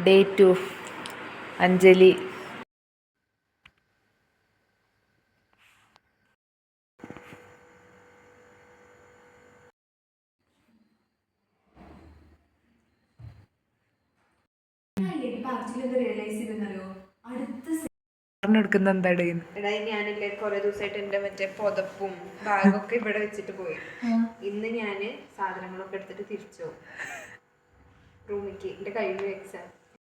Day 2 Anjali എടുക്കുന്ന എന്താടേ ഞാനില്ലേ കുറെ ദിവസമായിട്ട് എന്റെ മറ്റേ പുതപ്പും ബാഗൊക്കെ ഇവിടെ വെച്ചിട്ട് പോയി. ഇന്ന് ഞാന് സാധനങ്ങളൊക്കെ എടുത്തിട്ട് തിരിച്ചു റൂമിക്ക്. എന്റെ കഴിഞ്ഞ എക്സാം